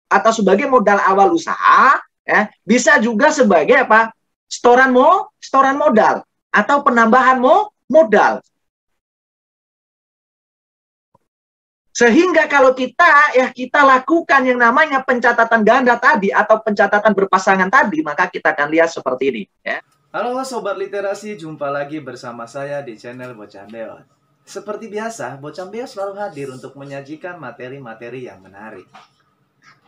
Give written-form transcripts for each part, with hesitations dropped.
atau sebagai modal awal usaha, ya, bisa juga sebagai apa? Setoran modal atau penambahan modal. Sehingga kalau kita lakukan yang namanya pencatatan ganda tadi atau pencatatan berpasangan tadi, maka kita akan lihat seperti ini, ya. Halo Sobat Literasi, jumpa lagi bersama saya di channel Bocambeot. Seperti biasa, Bocambeot selalu hadir untuk menyajikan materi-materi yang menarik.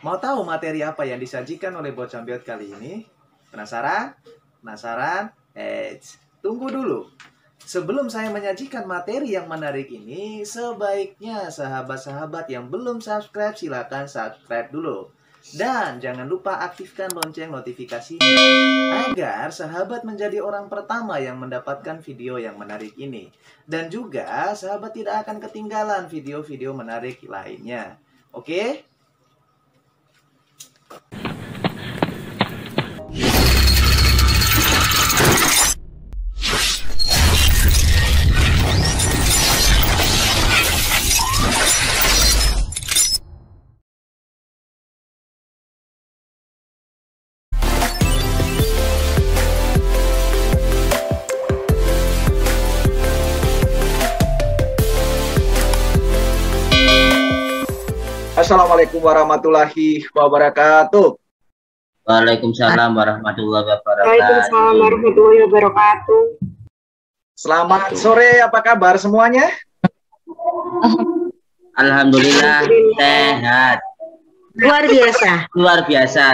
Mau tahu materi apa yang disajikan oleh Bocambeot kali ini? Penasaran? Penasaran? Tunggu dulu. Sebelum saya menyajikan materi yang menarik ini, sebaiknya sahabat-sahabat yang belum subscribe silakan subscribe dulu. Dan jangan lupa aktifkan lonceng notifikasinya agar sahabat menjadi orang pertama yang mendapatkan video yang menarik ini. Dan juga sahabat tidak akan ketinggalan video-video menarik lainnya. Oke? Assalamualaikum warahmatullahi wabarakatuh. Waalaikumsalam warahmatullahi wabarakatuh. Waalaikumsalam warahmatullahi wabarakatuh. Selamat sore, apa kabar semuanya? Alhamdulillah sehat. Luar biasa. Luar biasa.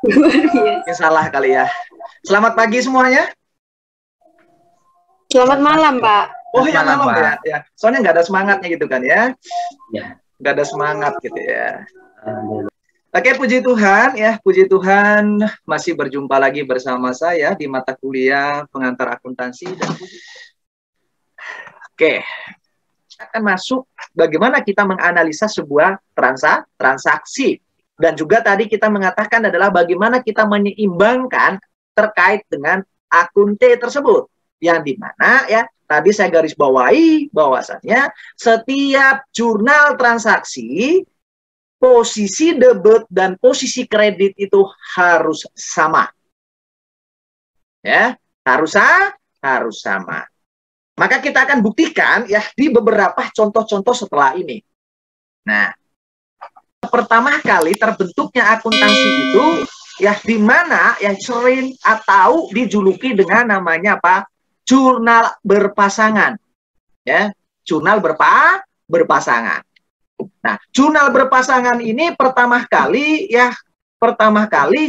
Luar biasa. Ini salah kali ya. Selamat pagi semuanya. Selamat malam, Pak. Oh ya, Malam, malam Pak. ya. Soalnya nggak ada semangatnya gitu kan ya. Ya. Nggak ada semangat gitu ya. Alhamdulillah. Oke, puji Tuhan ya, puji Tuhan masih berjumpa lagi bersama saya di mata kuliah pengantar akuntansi dan Oke, akan masuk bagaimana kita menganalisa sebuah transaksi dan juga tadi kita mengatakan adalah bagaimana kita menyeimbangkan terkait dengan akun T tersebut yang dimana ya tadi saya garis bawahi bahwasannya setiap jurnal transaksi posisi debit dan posisi kredit itu harus sama. Ya, harus sama. Maka kita akan buktikan ya di beberapa contoh-contoh setelah ini. Nah, pertama kali terbentuknya akuntansi itu ya di mana ya sering atau dijuluki dengan namanya apa? Jurnal berpasangan. Ya, jurnal berpasangan. Nah, jurnal berpasangan ini pertama kali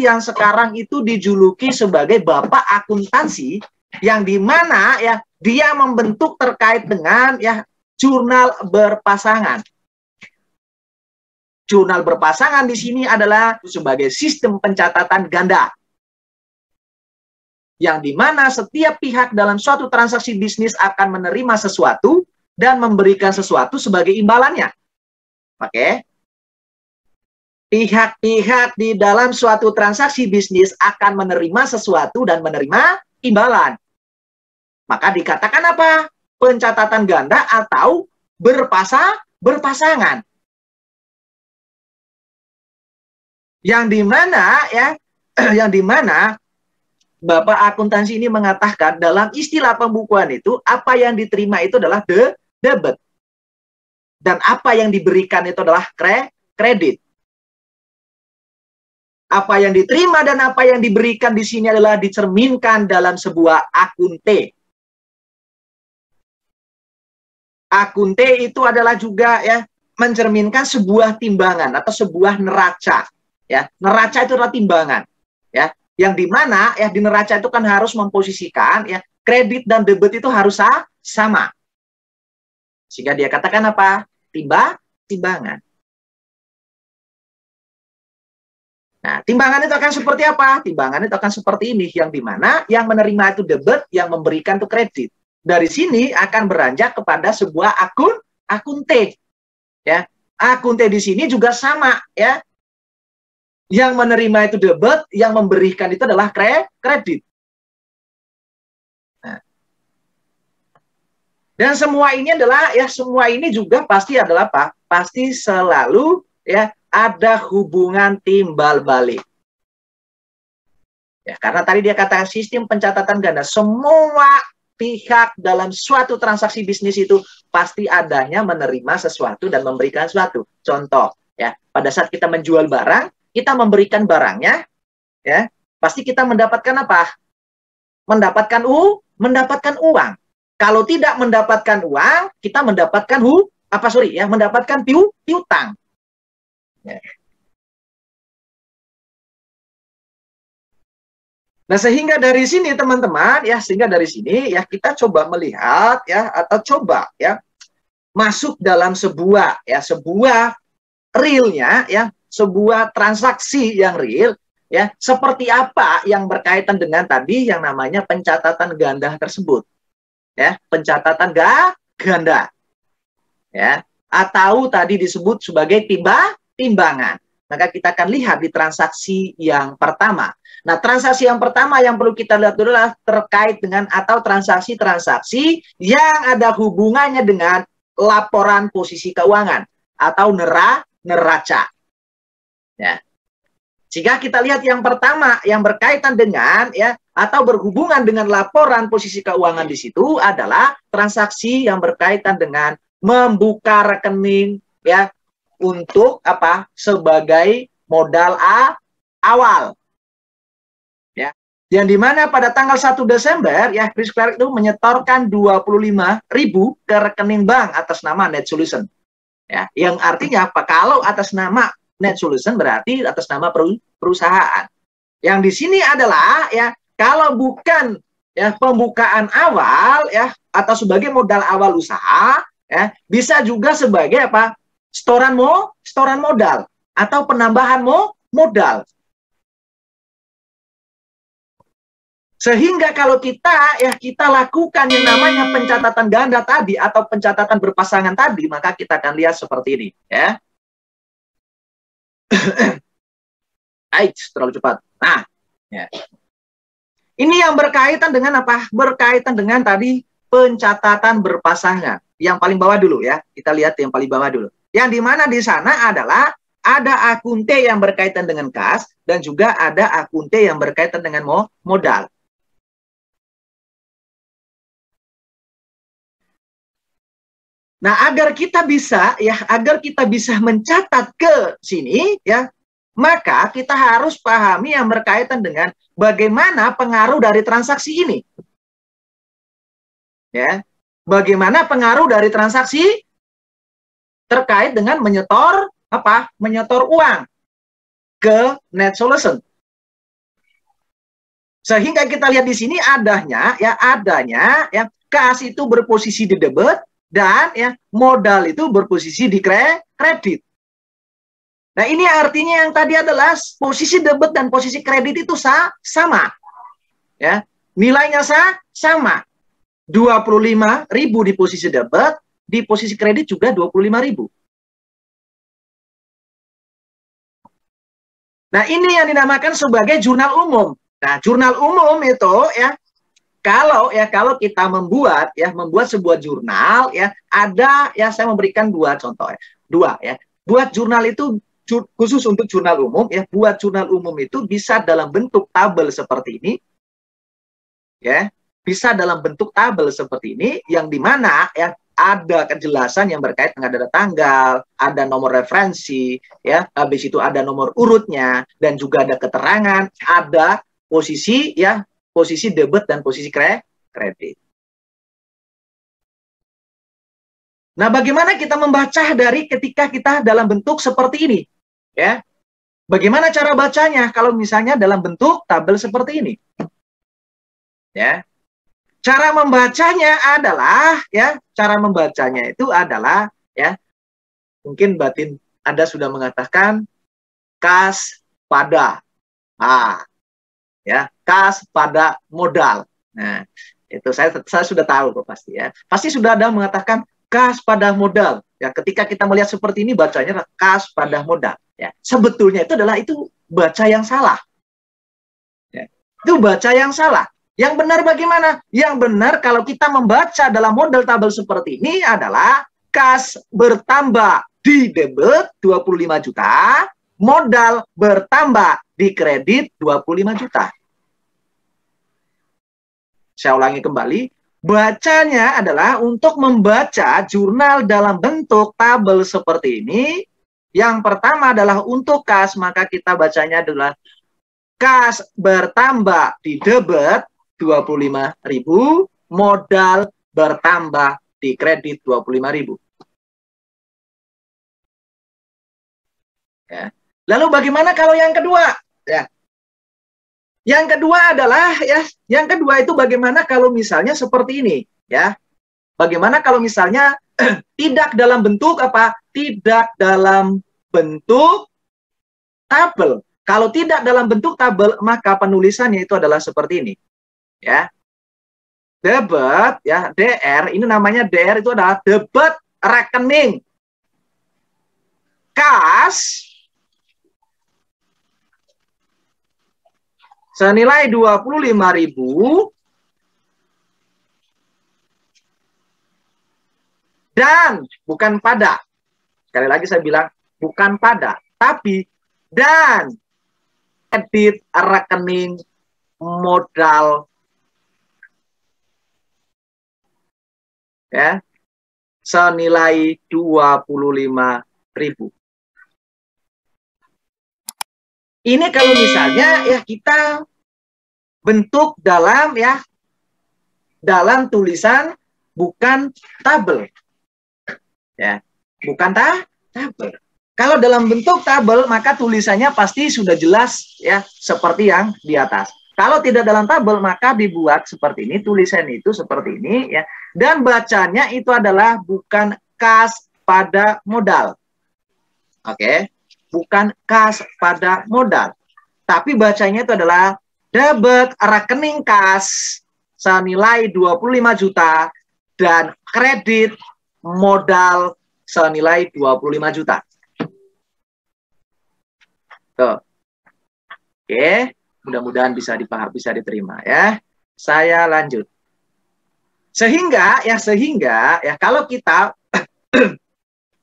yang sekarang itu dijuluki sebagai bapak akuntansi yang dimana ya dia membentuk terkait dengan ya jurnal berpasangan. Jurnal berpasangan di sini adalah sebagai sistem pencatatan ganda. Yang dimana setiap pihak dalam suatu transaksi bisnis akan menerima sesuatu dan memberikan sesuatu sebagai imbalannya. Oke. Pihak-pihak di dalam suatu transaksi bisnis akan menerima sesuatu dan menerima imbalan. Maka dikatakan apa? Pencatatan ganda atau berpasangan. Yang dimana Bapak akuntansi ini mengatakan dalam istilah pembukuan itu apa yang diterima itu adalah debit. Dan apa yang diberikan itu adalah kredit. Apa yang diterima dan apa yang diberikan di sini adalah dicerminkan dalam sebuah akun T. Akun T itu adalah juga ya mencerminkan sebuah timbangan atau sebuah neraca. Ya, neraca itu adalah timbangan. Ya, yang dimana ya di neraca itu kan harus memposisikan ya kredit dan debit itu harus sama. Sehingga dia katakan apa? Timbangan. Nah, timbangan itu akan seperti apa? Timbangan itu akan seperti ini, yang dimana yang menerima itu debit, yang memberikan itu kredit. Dari sini akan beranjak kepada sebuah akun T. Ya, akun T di sini juga sama ya. Yang menerima itu debit, yang memberikan itu adalah kredit. Nah. Dan semua ini adalah ya semua ini juga pasti adalah apa? Pasti selalu ya ada hubungan timbal balik. Ya, karena tadi dia katakan sistem pencatatan ganda, semua pihak dalam suatu transaksi bisnis itu pasti adanya menerima sesuatu dan memberikan sesuatu. Contoh, ya, pada saat kita menjual barang, kita memberikan barangnya, ya, pasti kita mendapatkan apa? Mendapatkan uang. Kalau tidak mendapatkan uang, kita mendapatkan mendapatkan piutang. Ya. Nah, sehingga dari sini teman-teman ya, kita coba melihat ya, atau coba ya masuk dalam sebuah realnya ya, sebuah transaksi yang real ya, seperti apa yang berkaitan dengan tadi yang namanya pencatatan ganda tersebut. Ya, pencatatan ganda. Ya, atau tadi disebut sebagai timbangan. Maka kita akan lihat di transaksi yang pertama. Nah, transaksi yang pertama yang perlu kita lihat dulu adalah terkait dengan atau transaksi-transaksi yang ada hubungannya dengan laporan posisi keuangan atau neraca. Ya. Jika kita lihat yang pertama yang berkaitan dengan ya atau berhubungan dengan laporan posisi keuangan di situ adalah transaksi yang berkaitan dengan membuka rekening ya untuk apa? Sebagai modal awal. Ya. Yang dimana pada tanggal 1 Desember ya Chris Clark itu menyetorkan 25.000 ke rekening bank atas nama Net Solution. Ya, yang artinya apa? Kalau atas nama Net Solution berarti atas nama perusahaan. Yang di sini adalah ya kalau bukan ya pembukaan awal ya atau sebagai modal awal usaha ya bisa juga sebagai apa? Setoran modal atau penambahan modal. Sehingga kalau kita lakukan yang namanya pencatatan ganda tadi atau pencatatan berpasangan tadi, maka kita akan lihat seperti ini ya. Terlalu cepat. Nah, ya. Ini yang berkaitan dengan apa? Berkaitan dengan tadi pencatatan berpasangan. Yang paling bawah dulu ya. Kita lihat yang paling bawah dulu. Yang dimana di sana adalah ada akun T yang berkaitan dengan kas dan juga ada akun T yang berkaitan dengan modal. Nah, agar kita bisa mencatat ke sini ya, maka kita harus pahami yang berkaitan dengan bagaimana pengaruh dari transaksi ini. Ya. Bagaimana pengaruh dari transaksi terkait dengan menyetor uang ke Net Solution. Sehingga kita lihat di sini adanya kas itu berposisi di debit dan ya modal itu berposisi di kredit. Nah, ini artinya yang tadi adalah posisi debit dan posisi kredit itu sama. Ya, nilainya sama. 25.000 di posisi debit, di posisi kredit juga 25.000. Nah, ini yang dinamakan sebagai jurnal umum. Nah, jurnal umum itu ya kalau kita membuat sebuah jurnal ya, ada ya saya memberikan dua contoh ya. Buat jurnal itu khusus untuk jurnal umum ya, buat jurnal umum itu bisa dalam bentuk tabel seperti ini. Ya, bisa dalam bentuk tabel seperti ini yang dimana ya ada kejelasan yang berkait dengan ada tanggal, ada nomor referensi, ya, habis itu ada nomor urutnya dan juga ada keterangan, ada posisi debit dan posisi kredit. Nah, bagaimana kita membaca dari ketika kita dalam bentuk seperti ini? Ya, bagaimana cara bacanya kalau misalnya dalam bentuk tabel seperti ini? Ya, cara membacanya itu adalah ya, mungkin batin Anda sudah mengatakan kas pada kas pada modal. Nah, itu saya sudah tahu kok pasti ya. Pasti sudah ada mengatakan kas pada modal. Ya, ketika kita melihat seperti ini bacanya kas pada modal. Ya, sebetulnya itu baca yang salah. Ya, itu baca yang salah. Yang benar bagaimana? Yang benar kalau kita membaca dalam model tabel seperti ini adalah kas bertambah di debit 25 juta, modal bertambah di kredit 25 juta. Saya ulangi kembali, bacanya adalah untuk membaca jurnal dalam bentuk tabel seperti ini. Yang pertama adalah untuk kas, maka kita bacanya adalah kas bertambah di debit 25.000, modal bertambah di kredit 25.000. Ya. Lalu bagaimana kalau yang kedua? Ya. Yang kedua adalah yang kedua itu bagaimana kalau misalnya seperti ini, ya. Bagaimana kalau misalnya tidak dalam bentuk apa? Tidak dalam bentuk tabel. Kalau tidak dalam bentuk tabel, maka penulisannya itu adalah seperti ini, ya. Debit, ya, DR, ini namanya DR itu adalah debit rekening. Kas senilai 25.000 dan bukan pada. Sekali lagi saya bilang bukan pada, tapi dan kredit rekening modal, ya, senilai 25.000. Ini kalau misalnya ya kita bentuk dalam dalam tulisan bukan tabel, ya, bukan tabel. Kalau dalam bentuk tabel maka tulisannya pasti sudah jelas, ya, seperti yang di atas. Kalau tidak dalam tabel maka dibuat seperti ini, tulisan itu seperti ini, ya, dan bacanya itu adalah bukan kas pada modal, oke. Bukan kas pada modal, tapi bacanya itu adalah debit rekening kas senilai 25 juta dan kredit modal senilai 25 juta. Tuh. Oke, mudah-mudahan bisa dipahami, bisa diterima, ya. Saya lanjut. Sehingga kalau kita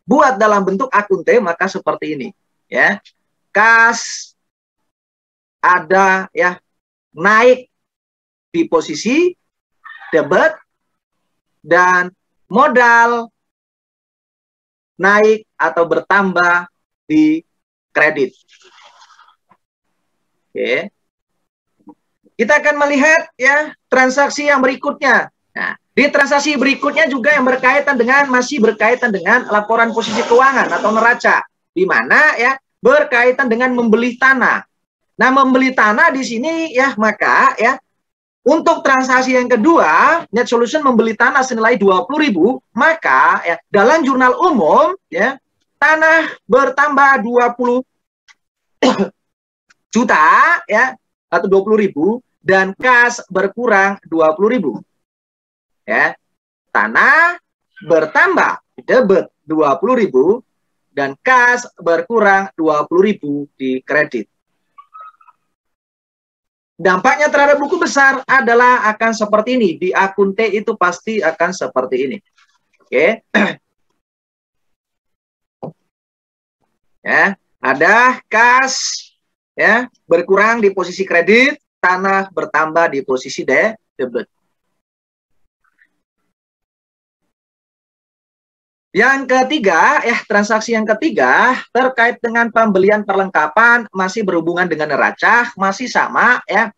buat dalam bentuk akun T maka seperti ini, ya. Kas ada, ya, naik di posisi debit dan modal naik atau bertambah di kredit. Oke. Kita akan melihat, ya, transaksi yang berikutnya. Nah, di transaksi berikutnya juga yang masih berkaitan dengan laporan posisi keuangan atau neraca, di mana, ya, berkaitan dengan membeli tanah. Nah, membeli tanah di sini, ya, maka, ya, untuk transaksi yang kedua, net solution membeli tanah senilai 20.000, maka, ya, dalam jurnal umum, ya, tanah bertambah 20 juta, ya, atau 20.000, dan kas berkurang 20.000. Ya, tanah bertambah debit 20.000 dan kas berkurang 20.000 di kredit. Dampaknya terhadap buku besar adalah akan seperti ini. Di akun T itu pasti akan seperti ini. Oke. Ya, ada kas, ya, berkurang di posisi kredit, tanah bertambah di posisi debit. Yang ketiga, ya, transaksi yang ketiga terkait dengan pembelian perlengkapan, masih berhubungan dengan neraca, masih sama, ya.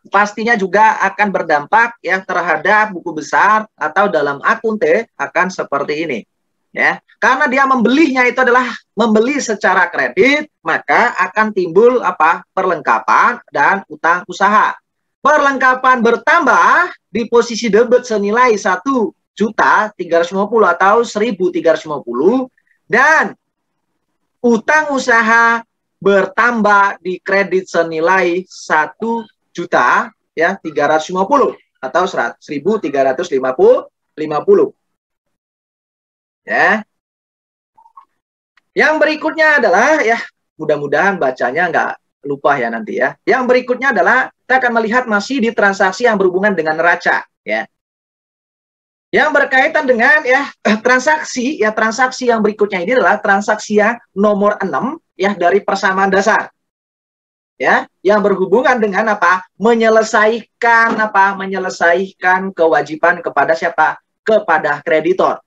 Pastinya juga akan berdampak, ya, terhadap buku besar atau dalam akun T akan seperti ini, ya. Karena dia membelinya itu adalah membeli secara kredit, maka akan timbul apa? Perlengkapan dan utang usaha. Perlengkapan bertambah di posisi debit senilai 1.350.000 atau 1.350, dan utang usaha bertambah di kredit senilai 1.350.000 atau 1.350. Ya. Yang berikutnya adalah, ya, mudah-mudahan bacanya nggak lupa, ya, nanti, ya. Yang berikutnya adalah kita akan melihat masih di transaksi yang berhubungan dengan neraca, ya. Yang berkaitan dengan ya transaksi yang berikutnya ini adalah transaksi yang nomor 6 ya dari persamaan dasar. Ya, yang berhubungan dengan apa? Menyelesaikan kewajiban kepada siapa? Kepada kreditor.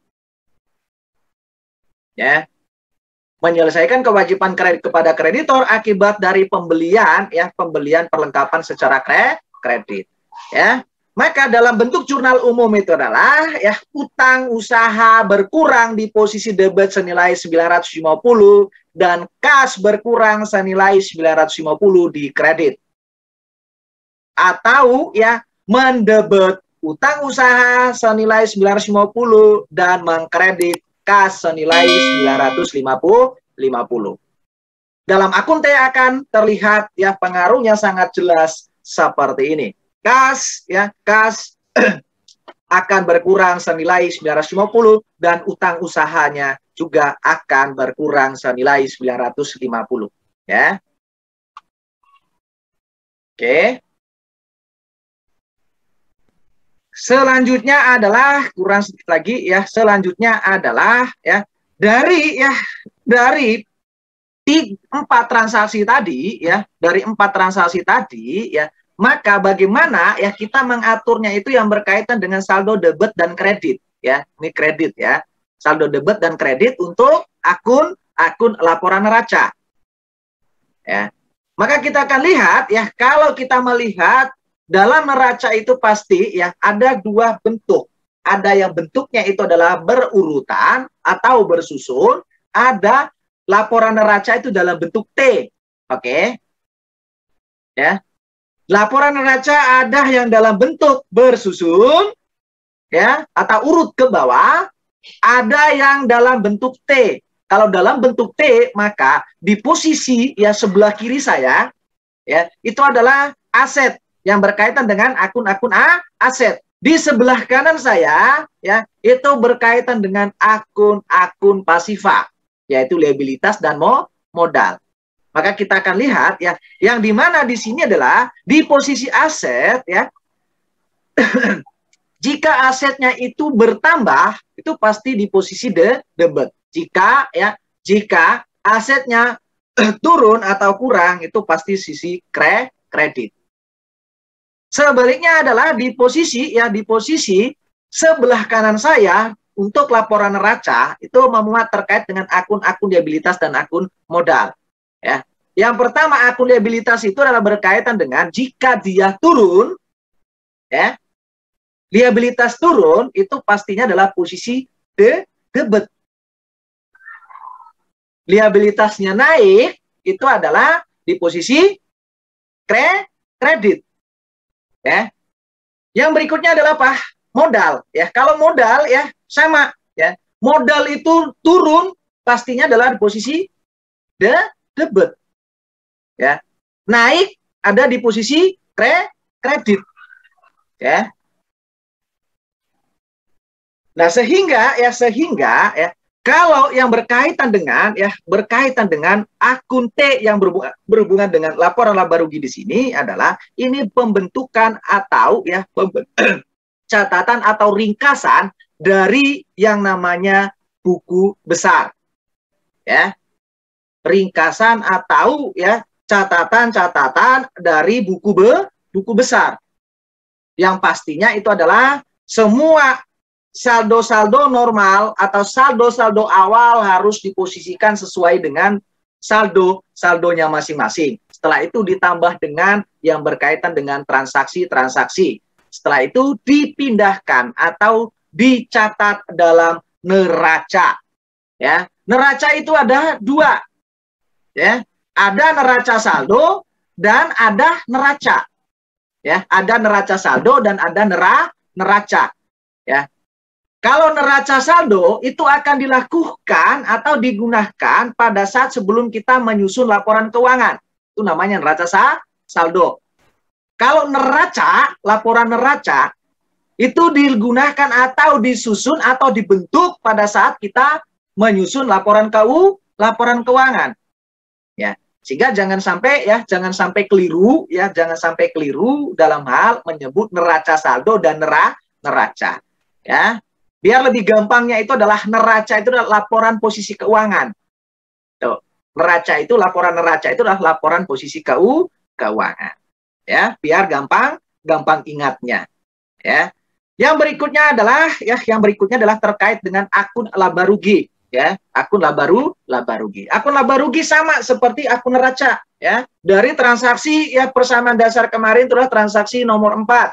Ya. Menyelesaikan kewajiban kepada kreditor akibat dari pembelian perlengkapan secara kredit. Ya. Maka dalam bentuk jurnal umum itu adalah ya utang usaha berkurang di posisi debit senilai 950 dan kas berkurang senilai 950 di kredit. Atau ya mendebet utang usaha senilai 950 dan mengkredit kas senilai 950. Dalam akun T akan terlihat ya pengaruhnya sangat jelas seperti ini. Kas akan berkurang senilai 950 dan utang usahanya juga akan berkurang senilai 950 ya. Oke. Selanjutnya adalah kurang sedikit lagi ya. Selanjutnya adalah ya dari 4 transaksi tadi ya, maka bagaimana ya kita mengaturnya itu yang berkaitan dengan saldo debit dan kredit ya. Ini kredit ya. Saldo debit dan kredit untuk akun laporan neraca. Ya. Maka kita akan lihat ya kalau kita melihat dalam neraca itu pasti ya ada 2 bentuk. Ada yang bentuknya itu adalah berurutan atau bersusun, ada laporan neraca itu dalam bentuk T. Oke. Ya. Laporan neraca ada yang dalam bentuk bersusun ya atau urut ke bawah, ada yang dalam bentuk T. Kalau dalam bentuk T maka di posisi ya sebelah kiri saya ya itu adalah aset yang berkaitan dengan akun-akun aset. Di sebelah kanan saya ya itu berkaitan dengan akun-akun pasifa yaitu liabilitas dan modal. Maka kita akan lihat ya, yang dimana di sini adalah di posisi aset ya. Jika asetnya itu bertambah, itu pasti di posisi debit. Jika asetnya turun atau kurang, itu pasti sisi kredit. Sebaliknya adalah di posisi sebelah kanan saya untuk laporan neraca itu memuat terkait dengan akun-akun liabilitas dan akun modal. Ya. Yang pertama akun liabilitas itu adalah berkaitan dengan jika dia turun, ya, liabilitas turun itu pastinya adalah posisi debit. Liabilitasnya naik itu adalah di posisi kredit. Ya. Yang berikutnya adalah apa? Modal. Ya, kalau modal ya sama. Ya, modal itu turun pastinya adalah di posisi debit. Ya. Naik ada di posisi kredit. Ya. Nah, sehingga kalau yang berkaitan dengan akun T yang berhubungan dengan laporan laba rugi di sini adalah ini pembentukan atau ya catatan atau ringkasan dari yang namanya buku besar. Ya. Ringkasan atau ya catatan-catatan dari buku besar. Yang pastinya itu adalah semua saldo-saldo normal atau saldo-saldo awal harus diposisikan sesuai dengan saldonya masing-masing. Setelah itu ditambah dengan yang berkaitan dengan transaksi-transaksi. Setelah itu dipindahkan atau dicatat dalam neraca. Ya, neraca itu ada 2. Ya, ada neraca saldo dan ada neraca. Ya, ada neraca saldo dan ada neraca. Ya. Kalau neraca saldo itu akan dilakukan atau digunakan pada saat sebelum kita menyusun laporan keuangan. Itu namanya neraca saldo. Kalau laporan neraca itu digunakan atau disusun atau dibentuk pada saat kita menyusun laporan keuangan. Ya, sehingga jangan sampai keliru dalam hal menyebut neraca saldo dan neraca. Ya. Biar lebih gampangnya itu adalah neraca itu adalah laporan posisi keuangan. Tuh, neraca itu laporan neraca itu adalah laporan posisi keuangan. Ya, biar gampang ingatnya. Ya. Yang berikutnya adalah terkait dengan akun laba rugi. Ya, akun laba rugi. Akun laba rugi sama seperti akun neraca. Ya, dari transaksi ya persamaan dasar kemarin itu adalah transaksi nomor 4.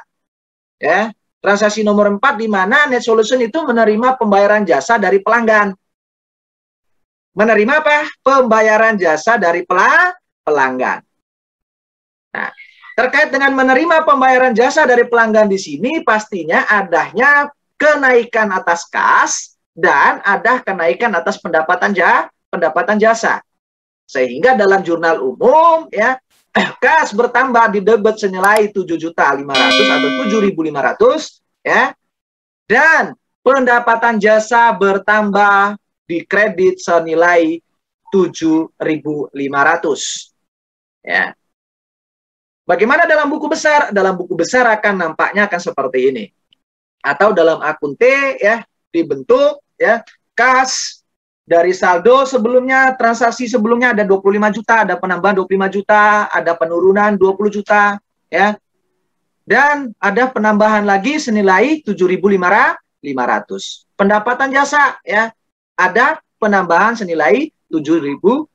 Ya, transaksi nomor 4 di mana Net Solution itu menerima pembayaran jasa dari pelanggan. Menerima apa? Pembayaran jasa dari pelanggan. Nah, terkait dengan menerima pembayaran jasa dari pelanggan di sini pastinya adanya kenaikan atas kas dan ada kenaikan atas pendapatan jasa. Sehingga dalam jurnal umum ya kas bertambah di debit senilai 7.500.000 atau 7.500 ya. Dan pendapatan jasa bertambah di kredit senilai 7.500 ya. Bagaimana dalam buku besar? Dalam buku besar nampaknya akan seperti ini. Atau dalam akun T ya dibentuk ya kas dari saldo sebelumnya, transaksi sebelumnya ada 25 juta, ada penambahan 25 juta, ada penurunan 20 juta ya. Dan ada penambahan lagi senilai 7.500. Pendapatan jasa ya ada penambahan senilai 7.500.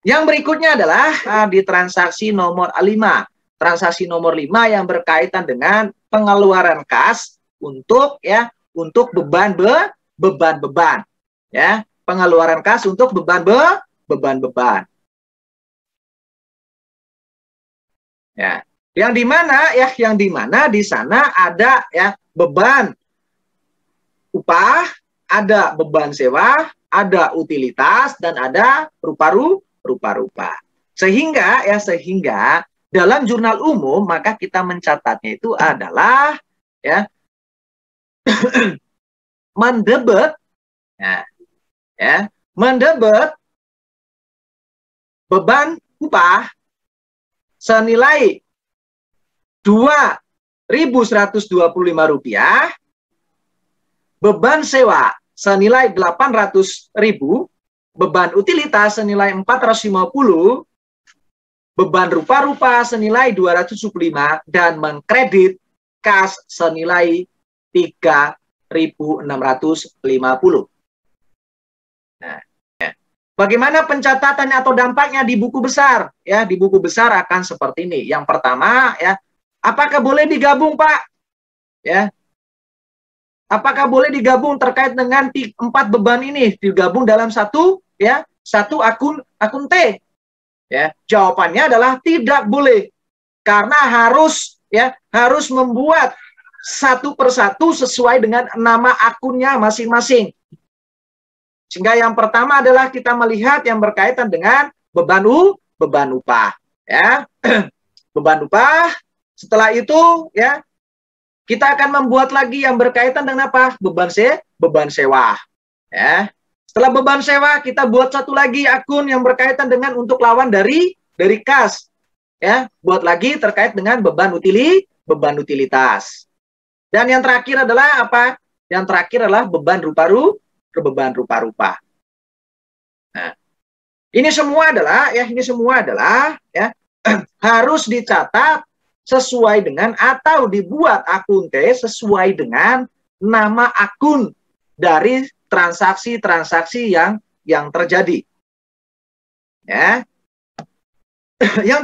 Yang berikutnya adalah di transaksi nomor 5. Transaksi nomor 5 yang berkaitan dengan pengeluaran kas untuk beban ya, pengeluaran kas untuk beban. Ya, yang dimana di sana ada ya beban upah, ada beban sewa, ada utilitas dan ada rupa-rupa. Sehingga dalam jurnal umum maka kita mencatatnya itu adalah ya mendebet mendebet beban upah senilai Rp2.125, beban sewa senilai 800.000, beban utilitas senilai 450, beban rupa-rupa senilai 275 dan mengkredit kas senilai 3.650. Nah, ya. Bagaimana pencatatannya atau dampaknya di buku besar? Ya, di buku besar akan seperti ini. Yang pertama, ya, apakah boleh digabung, Pak? Ya, apakah boleh digabung terkait dengan 4 beban ini digabung dalam satu akun T? Ya, jawabannya adalah tidak boleh. Karena harus membuat satu persatu sesuai dengan nama akunnya masing-masing. Sehingga yang pertama adalah kita melihat yang berkaitan dengan beban upah, ya. Beban upah. Setelah itu ya kita akan membuat lagi yang berkaitan dengan apa? Beban sewa. Ya. Setelah beban sewa kita buat satu lagi akun yang berkaitan dengan untuk lawan dari kas. Ya, buat lagi terkait dengan beban utilitas. Dan yang terakhir adalah apa? Yang terakhir adalah beban rupa-rupa. Nah, ini semua adalah ya harus dicatat sesuai dengan atau dibuat akun T sesuai dengan nama akun dari transaksi-transaksi yang terjadi. Ya. Yang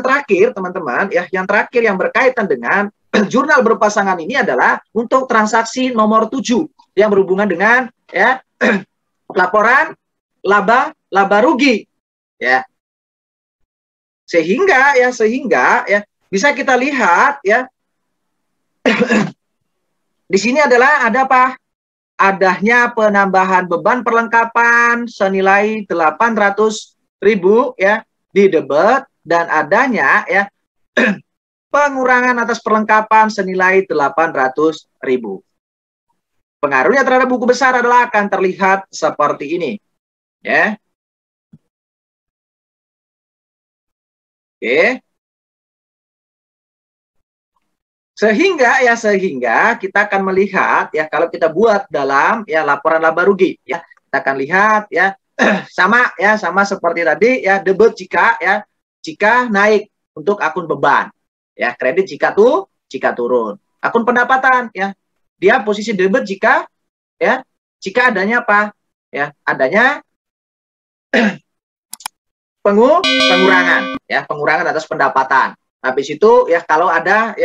terakhir teman-teman, yang terakhir yang berkaitan dengan jurnal berpasangan ini adalah untuk transaksi nomor 7 yang berhubungan dengan ya laporan laba rugi. Ya. Sehingga bisa kita lihat ya di sini adalah ada apa? Adanya penambahan beban perlengkapan senilai 800.000 ya di debit dan adanya ya pengurangan atas perlengkapan senilai 800.000. Pengaruhnya terhadap buku besar adalah akan terlihat seperti ini. Ya. Oke. Sehingga kita akan melihat ya, kalau kita buat dalam ya laporan laba rugi ya, kita akan lihat ya sama seperti tadi ya, debit jika naik untuk akun beban ya, kredit jika turun. Akun pendapatan ya, dia posisi debit jika adanya apa ya, adanya pengurangan atas pendapatan. Habis itu ya, kalau ada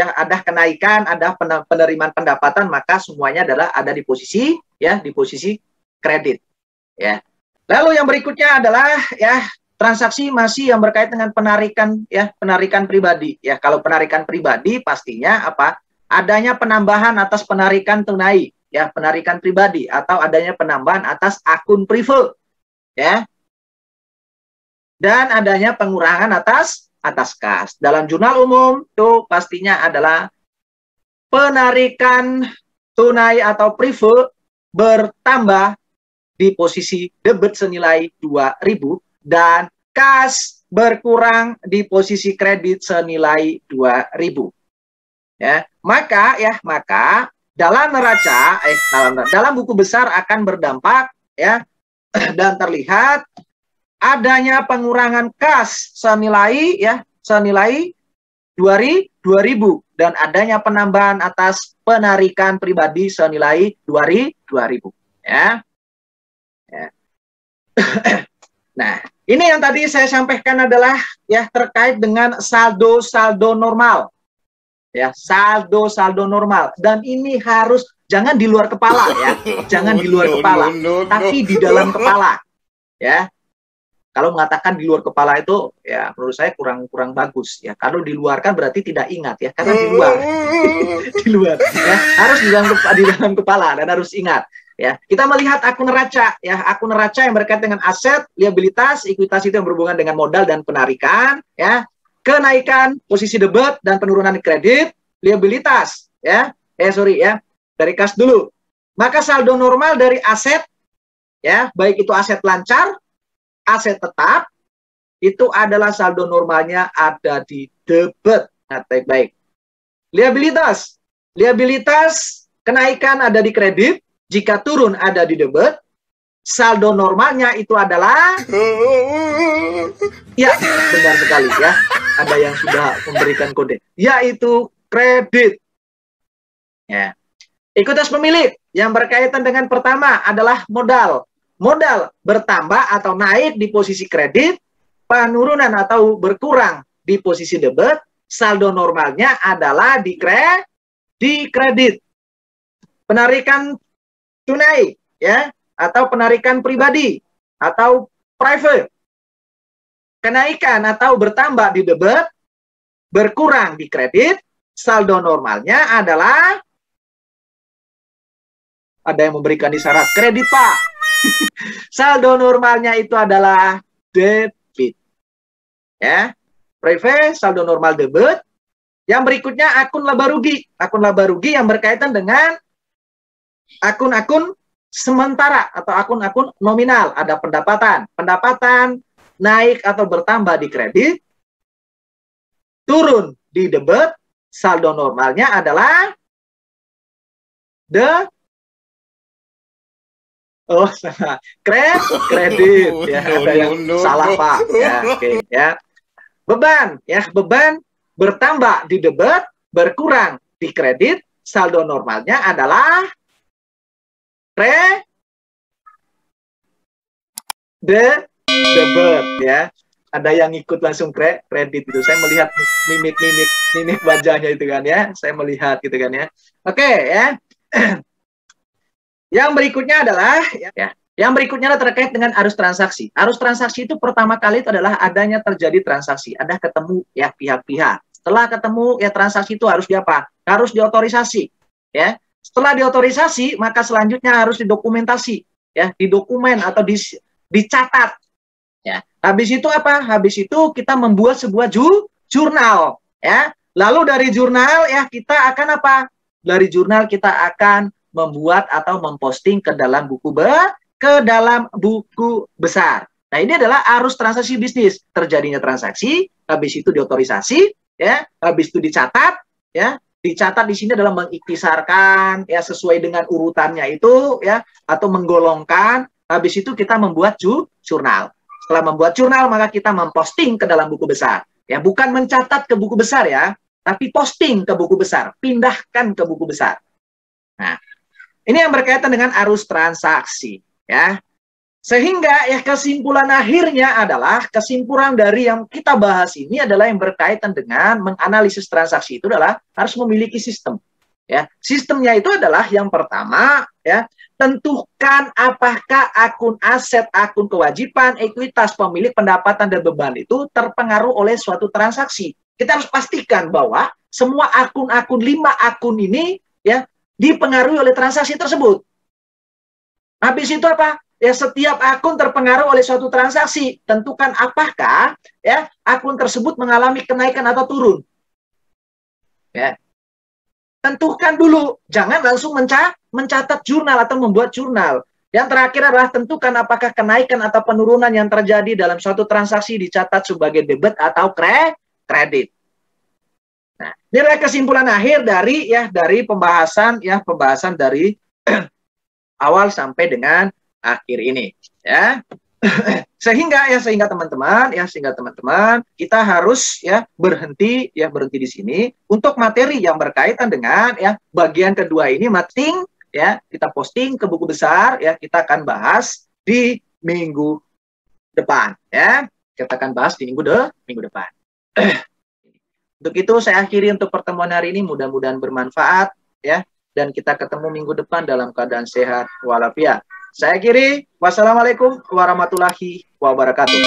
kenaikan, ada penerimaan pendapatan, maka semuanya adalah ada di posisi kredit ya. Lalu yang berikutnya adalah ya transaksi masih yang berkaitan dengan penarikan pribadi ya. Kalau penarikan pribadi pastinya apa? Adanya penambahan atas penarikan tunai ya, penarikan pribadi, atau adanya penambahan atas akun privat ya. Dan adanya pengurangan atas kas. Dalam jurnal umum itu pastinya adalah penarikan tunai atau privat bertambah di posisi debit senilai 2.000 dan kas berkurang di posisi kredit senilai 2.000. Ya, maka dalam neraca dalam buku besar akan berdampak ya dan terlihat adanya pengurangan kas senilai 2.000 dan adanya penambahan atas penarikan pribadi senilai 2.000 ya. Nah, ini yang tadi saya sampaikan adalah ya terkait dengan saldo normal. Ya, saldo normal, dan ini harus jangan di luar kepala ya. Jangan di luar kepala, tapi di dalam kepala. Ya. Kalau mengatakan di luar kepala itu ya menurut saya kurang bagus ya. Kalau di luar kan berarti tidak ingat ya, karena di luar. Di luar ya, harus di dalam kepala dan harus ingat ya. Kita melihat akun neraca ya, akun neraca yang berkaitan dengan aset, liabilitas, ekuitas itu yang berhubungan dengan modal dan penarikan ya. Kenaikan posisi debit dan penurunan kredit, liabilitas ya. Dari kas dulu. Maka saldo normal dari aset ya, baik itu aset lancar, aset tetap, itu adalah saldo normalnya ada di debit. Nah, baik. Liabilitas kenaikan ada di kredit, jika turun ada di debit. Saldo normalnya itu adalah ya, benar sekali ya. Ada yang sudah memberikan kode, yaitu kredit. Ya. Ekuitas pemilik yang berkaitan dengan pertama adalah modal. Modal bertambah atau naik di posisi kredit, penurunan atau berkurang di posisi debit, saldo normalnya adalah di kredit. Penarikan tunai ya, atau penarikan pribadi atau private. Kenaikan atau bertambah di debit, berkurang di kredit, saldo normalnya adalah, ada yang memberikan isyarat kredit Pak. Saldo normalnya itu adalah debit. Ya. Private, saldo normal debit. Yang berikutnya akun laba rugi. Akun laba rugi yang berkaitan dengan akun-akun sementara atau akun-akun nominal. Ada pendapatan. Pendapatan naik atau bertambah di kredit, turun di debit, saldo normalnya adalah kredit ya, ada yang salah Pak ya. Oke ya. Beban bertambah di debit, berkurang di kredit, saldo normalnya adalah debit ya. Ada yang ikut langsung kredit itu. Saya melihat mimik wajahnya itu kan ya. Saya melihat gitu kan ya. Oke ya. Yang berikutnya adalah terkait dengan arus transaksi. Arus transaksi itu pertama kali itu adalah adanya terjadi transaksi, ada ketemu ya pihak-pihak. Setelah ketemu ya transaksi itu harus diapa? Harus diotorisasi ya. Setelah diotorisasi maka selanjutnya harus didokumentasi ya, di dokumen atau dicatat ya. Habis itu apa? Habis itu kita membuat sebuah jurnal ya. Lalu dari jurnal ya kita akan apa? Dari jurnal kita akan membuat atau memposting ke dalam buku besar. Nah, ini adalah arus transaksi bisnis. Terjadinya transaksi, habis itu diotorisasi, ya, habis itu dicatat, ya, Dicatat di sini adalah mengiktisarkan ya sesuai dengan urutannya itu ya, atau menggolongkan. Habis itu kita membuat jurnal. Setelah membuat jurnal maka kita memposting ke dalam buku besar. Ya, bukan mencatat ke buku besar ya, tapi posting ke buku besar, pindahkan ke buku besar. Nah, ini yang berkaitan dengan arus transaksi ya. Sehingga ya kesimpulan akhirnya adalah, kesimpulan dari yang kita bahas ini adalah yang berkaitan dengan menganalisis transaksi itu adalah harus memiliki sistem. Ya, sistemnya itu adalah yang pertama ya, tentukan apakah akun aset, akun kewajiban, ekuitas, pemilik, pendapatan dan beban itu terpengaruh oleh suatu transaksi. Kita harus pastikan bahwa semua akun-akun 5 akun ini ya dipengaruhi oleh transaksi tersebut. Habis itu apa? Ya, setiap akun terpengaruh oleh suatu transaksi. Tentukan apakah ya akun tersebut mengalami kenaikan atau turun. Ya. Tentukan dulu, jangan langsung mencatat jurnal atau membuat jurnal. Yang terakhir adalah tentukan apakah kenaikan atau penurunan yang terjadi dalam suatu transaksi dicatat sebagai debit atau kredit. Nah, ini adalah kesimpulan akhir dari pembahasan dari awal sampai dengan akhir ini ya. sehingga teman-teman kita harus berhenti di sini untuk materi yang berkaitan dengan bagian kedua ini. Kita posting ke buku besar ya, kita akan bahas di minggu depan ya. Kita akan bahas di minggu depan. Untuk itu saya akhiri untuk pertemuan hari ini, mudah-mudahan bermanfaat ya, dan kita ketemu minggu depan dalam keadaan sehat walafiat. Saya akhiri, wassalamualaikum warahmatullahi wabarakatuh.